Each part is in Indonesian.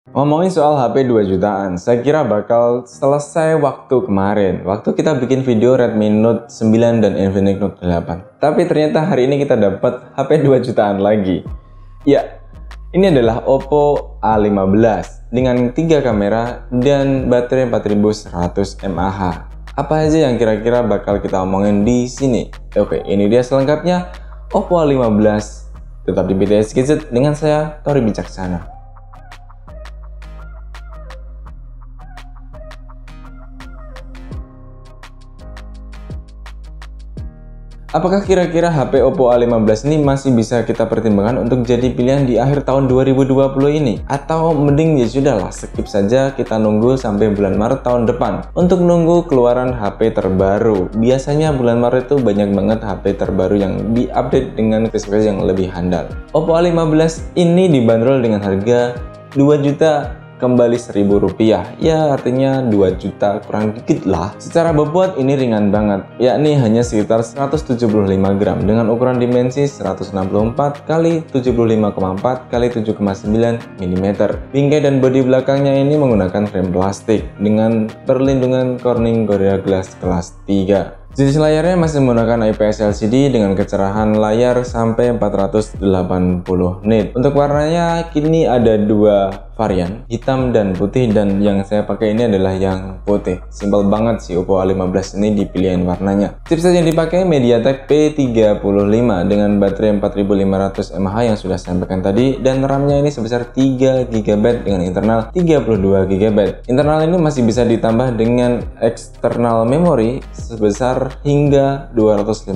Ngomongin soal HP 2 jutaan, saya kira bakal selesai waktu kemarin. Waktu kita bikin video Redmi Note 9 dan Infinix Note 8. Tapi ternyata hari ini kita dapat HP 2 jutaan lagi. Ya, ini adalah Oppo A15 dengan 3 kamera dan baterai 4100 mAh. Apa aja yang kira-kira bakal kita omongin di sini? Oke, ini dia selengkapnya Oppo A15. Tetap di BTS Gadget dengan saya, Tori Bijaksana. Apakah kira-kira HP Oppo A15 ini masih bisa kita pertimbangkan untuk jadi pilihan di akhir tahun 2020 ini? Atau mending ya sudahlah, skip saja, kita nunggu sampai bulan Maret tahun depan untuk nunggu keluaran HP terbaru. Biasanya bulan Maret itu banyak banget HP terbaru yang diupdate dengan spesifikasi yang lebih handal. Oppo A15 ini dibanderol dengan harga 2 juta kembali Rp1.000, ya artinya 2 juta kurang dikit lah. Secara bobot ini ringan banget, yakni hanya sekitar 175 gram dengan ukuran dimensi 164 x 75,4 x 7,9 mm. Bingkai dan bodi belakangnya ini menggunakan frame plastik dengan perlindungan Corning Gorilla Glass kelas 3. Jenis layarnya masih menggunakan IPS LCD dengan kecerahan layar sampai 480 nit. Untuk warnanya kini ada 2 varian, hitam dan putih, dan yang saya pakai ini adalah yang putih. Simpel banget sih Oppo A15 ini di pilihan warnanya. Chipset yang dipakai MediaTek P35 dengan baterai 4500 mAh yang sudah saya sampaikan tadi, dan RAM-nya ini sebesar 3 GB dengan internal 32 GB. Internal ini masih bisa ditambah dengan external memory sebesar hingga 256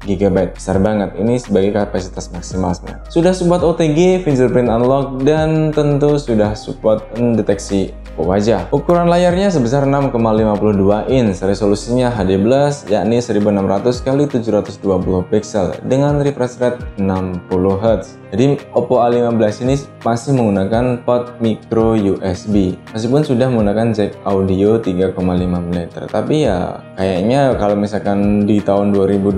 GB. Besar banget, ini sebagai kapasitas maksimal sebenarnya. Sudah support OTG, fingerprint unlock, dan tentu sudah support deteksi wajah. Ukuran layarnya sebesar 6,52 inch, resolusinya HD+, yakni 1600 x 720 pixel dengan refresh rate 60 Hz. Jadi Oppo A15 ini masih menggunakan port micro USB, meskipun sudah menggunakan jack audio 3,5 mm. Tapi ya kayaknya kalau misalkan di tahun 2020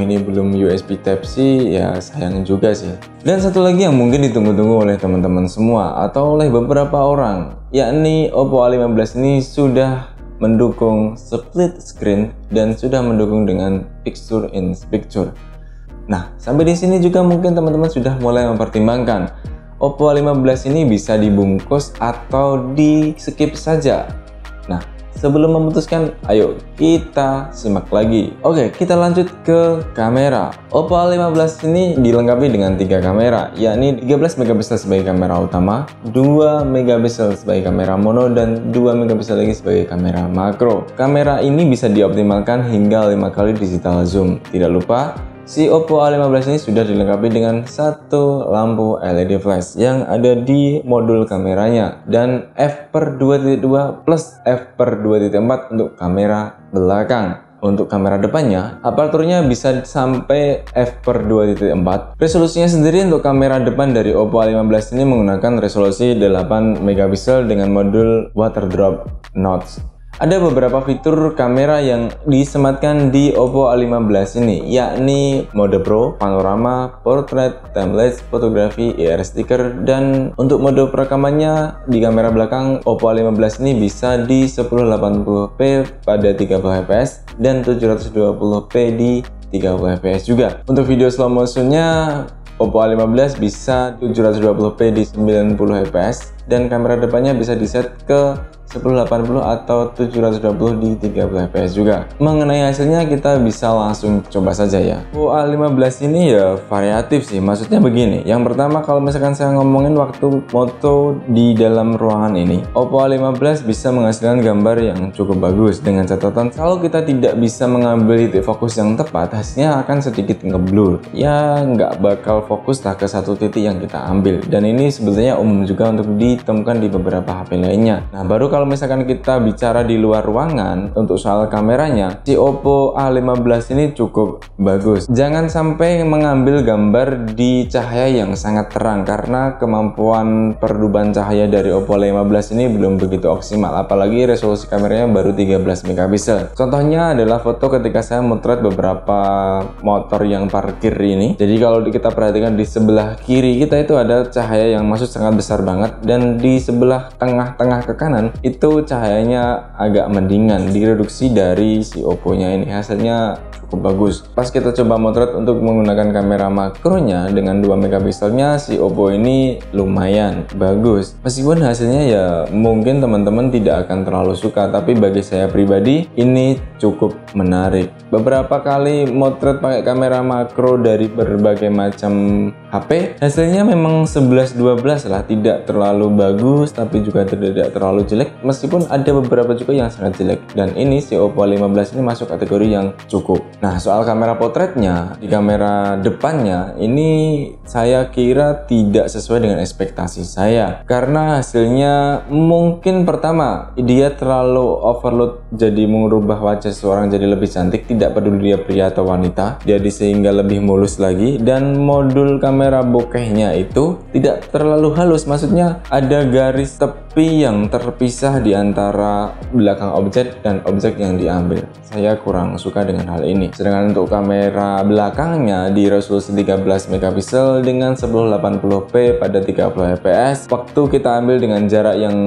ini belum USB Type-C, ya sayang juga sih. Dan satu lagi yang mungkin ditunggu-tunggu oleh teman-teman semua atau oleh beberapa orang, yakni Oppo A15 ini sudah mendukung split screen dan sudah mendukung dengan picture in picture. Nah, sampai di sini juga mungkin teman-teman sudah mulai mempertimbangkan Oppo A15 ini bisa dibungkus atau di skip saja. Nah, sebelum memutuskan, ayo kita simak lagi. Oke, kita lanjut ke kamera. Oppo A15 ini dilengkapi dengan 3 kamera, yakni 13 MP sebagai kamera utama, 2 MP sebagai kamera mono, dan 2 MP lagi sebagai kamera makro. Kamera ini bisa dioptimalkan hingga 5 kali digital zoom. Tidak lupa, si Oppo A15 ini sudah dilengkapi dengan satu lampu LED flash yang ada di modul kameranya dan f/2.2 plus f/2.4 untuk kamera belakang. Untuk kamera depannya, aperturnya bisa sampai f/2.4. Resolusinya sendiri untuk kamera depan dari Oppo A15 ini menggunakan resolusi 8 MP dengan modul water drop notch. Ada beberapa fitur kamera yang disematkan di Oppo A15 ini, yakni mode Pro, panorama, portrait, timelapse, fotografi, IR sticker, dan untuk mode perekamannya di kamera belakang Oppo A15 ini bisa di 1080p pada 30 fps dan 720p di 30 fps juga. Untuk video slow motionnya Oppo A15 bisa 720p di 90 fps dan kamera depannya bisa diset ke 1080 atau 720 di 30 fps juga. Mengenai hasilnya kita bisa langsung coba saja ya. Oppo A15 ini ya variatif sih, maksudnya begini. Yang pertama, kalau misalkan saya ngomongin waktu foto di dalam ruangan ini, Oppo A15 bisa menghasilkan gambar yang cukup bagus, dengan catatan kalau kita tidak bisa mengambil titik fokus yang tepat, hasilnya akan sedikit ngeblur. Ya nggak bakal fokus lah ke satu titik yang kita ambil, dan ini sebetulnya umum juga untuk ditemukan di beberapa HP lainnya. Nah, baru kalau misalkan kita bicara di luar ruangan untuk soal kameranya, si Oppo A15 ini cukup bagus. Jangan sampai mengambil gambar di cahaya yang sangat terang, karena kemampuan pereduban cahaya dari Oppo A15 ini belum begitu maksimal, apalagi resolusi kameranya baru 13 megapiksel. Contohnya adalah foto ketika saya motret beberapa motor yang parkir ini. Jadi kalau kita perhatikan di sebelah kiri kita itu ada cahaya yang masuk sangat besar banget, dan di sebelah tengah-tengah ke kanan itu cahayanya agak mendingan, direduksi dari si Oppo-nya ini. Hasilnya cukup bagus. Pas kita coba motret untuk menggunakan kamera makronya dengan 2 megapikselnya, si Oppo ini lumayan bagus. Meskipun hasilnya ya mungkin teman-teman tidak akan terlalu suka, tapi bagi saya pribadi ini cukup menarik. Beberapa kali motret pakai kamera makro dari berbagai macam HP, hasilnya memang 11-12 lah, tidak terlalu bagus tapi juga tidak terlalu jelek, meskipun ada beberapa juga yang sangat jelek, dan ini si Oppo A15 ini masuk kategori yang cukup. Nah, soal kamera potretnya, di kamera depannya ini saya kira tidak sesuai dengan ekspektasi saya, karena hasilnya mungkin pertama dia terlalu overload, jadi mengubah wajah seseorang jadi lebih cantik, tidak peduli dia pria atau wanita, jadi sehingga lebih mulus lagi. Dan modul kamera bokehnya itu tidak terlalu halus, maksudnya ada garis tepi yang terpisah di antara belakang objek dan objek yang diambil. Saya kurang suka dengan hal ini. Sedangkan untuk kamera belakangnya di resolusi 13 megapiksel dengan 1080p pada 30 fps, waktu kita ambil dengan jarak yang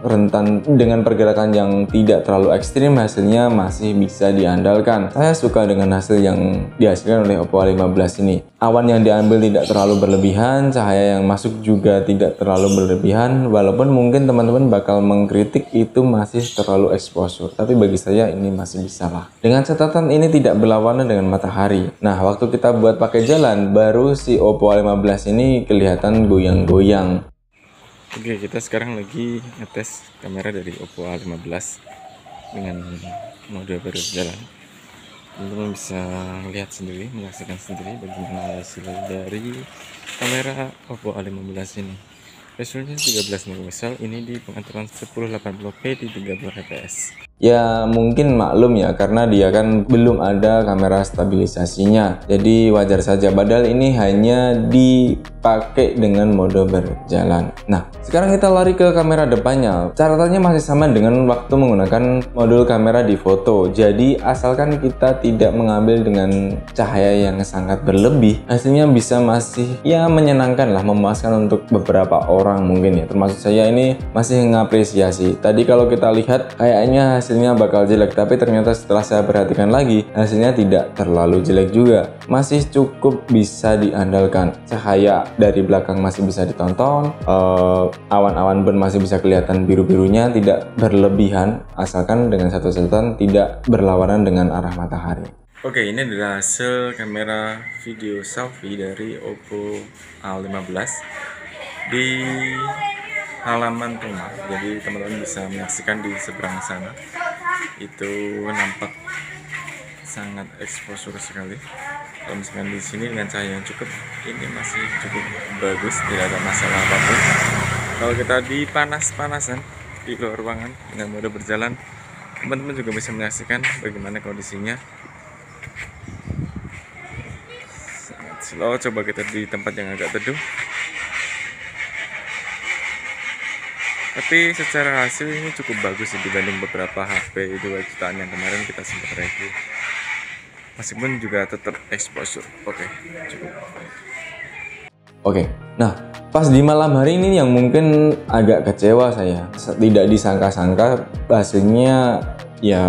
rentan dengan pergerakan yang tidak terlalu ekstrim, hasilnya masih bisa diandalkan. Saya suka dengan hasil yang dihasilkan oleh Oppo A15 ini. Awan yang diambil tidak terlalu berlebihan, cahaya yang masuk juga tidak terlalu berlebihan, walaupun mungkin teman-teman bakal mengkritik itu masih terlalu exposure, tapi bagi saya ini masih bisa lah. Dengan catatan ini tidak berlawanan dengan matahari. Nah, waktu kita buat pakai jalan, baru si Oppo A15 ini kelihatan goyang-goyang. Oke, kita sekarang lagi ngetes kamera dari Oppo A15 dengan mode berjalan. Teman-teman bisa lihat sendiri, menyaksikan sendiri bagaimana hasil dari kamera Oppo A15 ini. Resolusinya 13 megapiksel, ini di pengaturan 1080p di 30 fps. Ya mungkin maklum ya, karena dia kan belum ada kamera stabilisasinya, jadi wajar saja, padahal ini hanya dipakai dengan mode berjalan. Nah, sekarang kita lari ke kamera depannya. Catatannya masih sama dengan waktu menggunakan modul kamera di foto, jadi asalkan kita tidak mengambil dengan cahaya yang sangat berlebih, hasilnya bisa masih ya menyenangkan lah, memuaskan untuk beberapa orang mungkin ya, termasuk saya ini masih mengapresiasi. Tadi kalau kita lihat kayaknya hasilnya bakal jelek, tapi ternyata setelah saya perhatikan lagi, hasilnya tidak terlalu jelek juga, masih cukup bisa diandalkan. Cahaya dari belakang masih bisa ditonton, awan-awan pun masih bisa kelihatan biru-birunya, tidak berlebihan, asalkan dengan satu catatan tidak berlawanan dengan arah matahari. Oke, ini adalah hasil kamera video selfie dari Oppo A15 di halaman rumah. Jadi teman-teman bisa menyaksikan di seberang sana, itu nampak sangat exposure sekali. Kalau misalkan di sini dengan cahaya yang cukup, ini masih cukup bagus, tidak ada masalah apapun. Kalau kita di panas-panasan di luar ruangan dengan mode berjalan, teman-teman juga bisa menyaksikan bagaimana kondisinya. Sangat slow. Coba kita di tempat yang agak teduh. Tapi secara hasil ini cukup bagus sih dibanding beberapa HP 2 jutaan yang kemarin kita sempat review. Meskipun juga tetap exposure. Oke, cukup. Oke, nah pas di malam hari ini yang mungkin agak kecewa saya. Tidak disangka-sangka hasilnya ya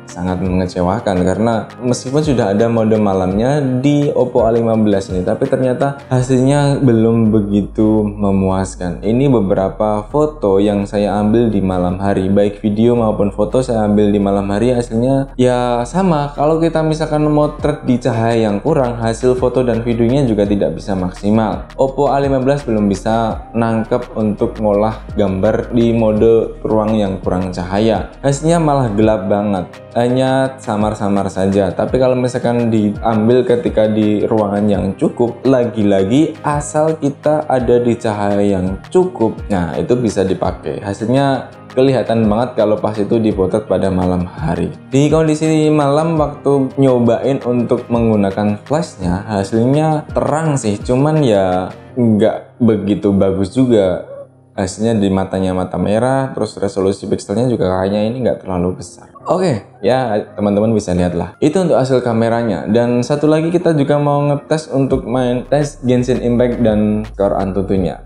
sangat mengecewakan, karena meskipun sudah ada mode malamnya di Oppo A15 ini, tapi ternyata hasilnya belum begitu memuaskan. Ini beberapa foto yang saya ambil di malam hari, baik video maupun foto saya ambil di malam hari, hasilnya ya sama. Kalau kita misalkan motret di cahaya yang kurang, hasil foto dan videonya juga tidak bisa maksimal. Oppo A15 belum bisa nangkep untuk ngolah gambar di mode ruang yang kurang cahaya, hasilnya malah gelap banget, hanya samar-samar saja. Tapi kalau misalkan diambil ketika di ruangan yang cukup, lagi-lagi asal kita ada di cahaya yang cukup, nah itu bisa dipakai. Hasilnya kelihatan banget kalau pas itu dipotret pada malam hari. Di kondisi malam waktu nyobain untuk menggunakan flashnya, hasilnya terang sih, cuman ya nggak begitu bagus juga. Hasilnya di matanya mata merah, terus resolusi pixelnya juga kayaknya ini nggak terlalu besar. Oke, ya teman-teman bisa lihat lah. Itu untuk hasil kameranya. Dan satu lagi kita juga mau ngetes untuk main tes Genshin Impact dan skor Antutunya.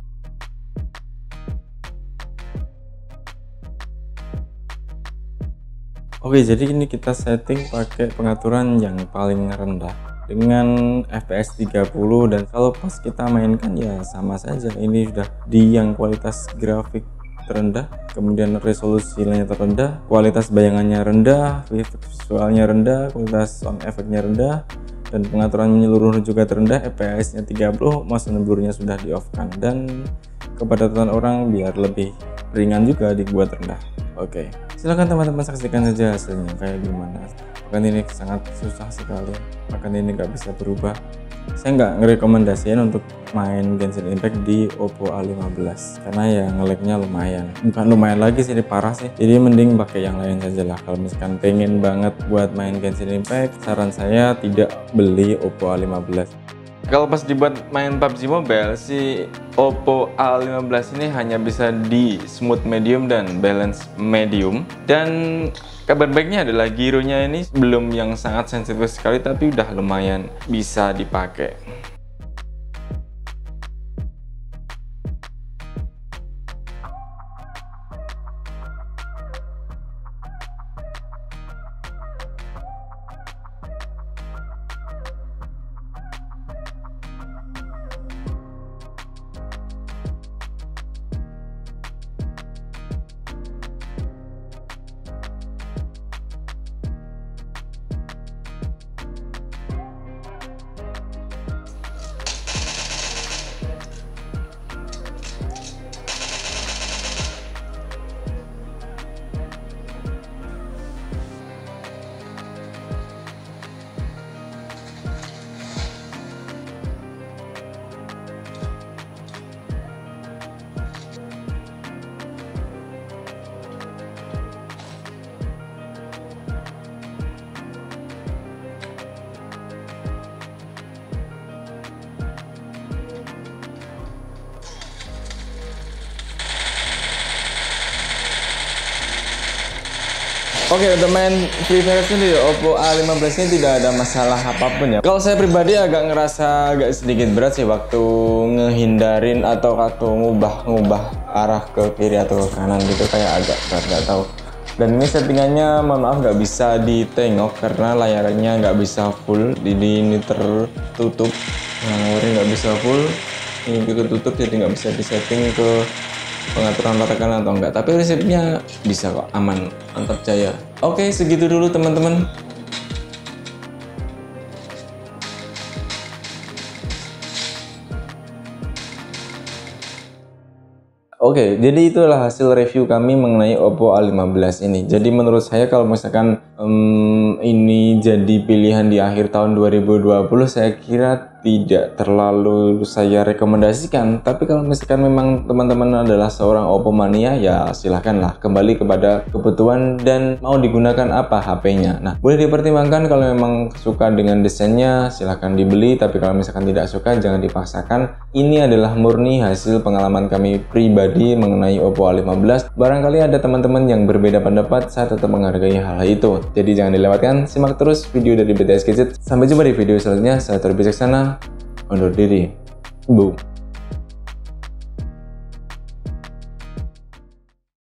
Oke, jadi ini kita setting pakai pengaturan yang paling rendah dengan FPS 30, dan kalau pas kita mainkan ya sama saja, ini sudah di yang kualitas grafik terendah, kemudian resolusinya terendah, kualitas bayangannya rendah, visualnya rendah, kualitas sound effect-nya rendah, dan pengaturan menyeluruh juga terendah, FPS-nya 30, motion blur-nya sudah di off kan, dan kepadatan orang biar lebih ringan juga dibuat rendah. Oke, silakan teman-teman saksikan saja hasilnya kayak gimana. Bahkan ini sangat susah sekali, bahkan ini nggak bisa berubah. Saya nggak ngerekomendasiin untuk main Genshin Impact di Oppo A15 karena ya nge-lag-nya lumayan, bukan lumayan lagi sih, ini parah sih. Jadi mending pakai yang lain saja lah. Kalau misalkan pengen banget buat main Genshin Impact, saran saya tidak beli Oppo A15. Kalau pas dibuat main PUBG Mobile, si Oppo A15 ini hanya bisa di smooth medium dan balance medium. Dan kabar baiknya adalah gironya ini belum yang sangat sensitif sekali, tapi udah lumayan bisa dipakai. Oke, untuk main Free Fire sendiri Oppo A15 ini tidak ada masalah apapun ya. Kalau saya pribadi agak ngerasa agak sedikit berat sih waktu ngehindarin atau ngubah arah ke kiri atau ke kanan gitu, kayak agak berat, nggak tahu. Dan ini settingannya mohon maaf nggak bisa ditengok karena layarnya nggak bisa full, ini tertutup, nggak bisa full, ini tertutup, jadi nggak bisa disetting ke pengaturan ratakan atau enggak, tapi resepnya bisa kok, aman, mantap jaya. Oke, segitu dulu teman-teman. Oke, jadi itulah hasil review kami mengenai Oppo A15 ini. Jadi menurut saya kalau misalkan ini jadi pilihan di akhir tahun 2020, saya kira tidak terlalu saya rekomendasikan. Tapi kalau misalkan memang teman-teman adalah seorang Oppo mania, ya silahkanlah kembali kepada kebutuhan dan mau digunakan apa HP-nya. Nah, boleh dipertimbangkan kalau memang suka dengan desainnya, silahkan dibeli. Tapi kalau misalkan tidak suka, jangan dipaksakan. Ini adalah murni hasil pengalaman kami pribadi mengenai Oppo A15. Barangkali ada teman-teman yang berbeda pendapat, saya tetap menghargai hal itu. Jadi jangan dilewatkan, simak terus video dari BTS Gadget. Sampai jumpa di video selanjutnya. Saya Tori Bijaksana, undur diri. Boom.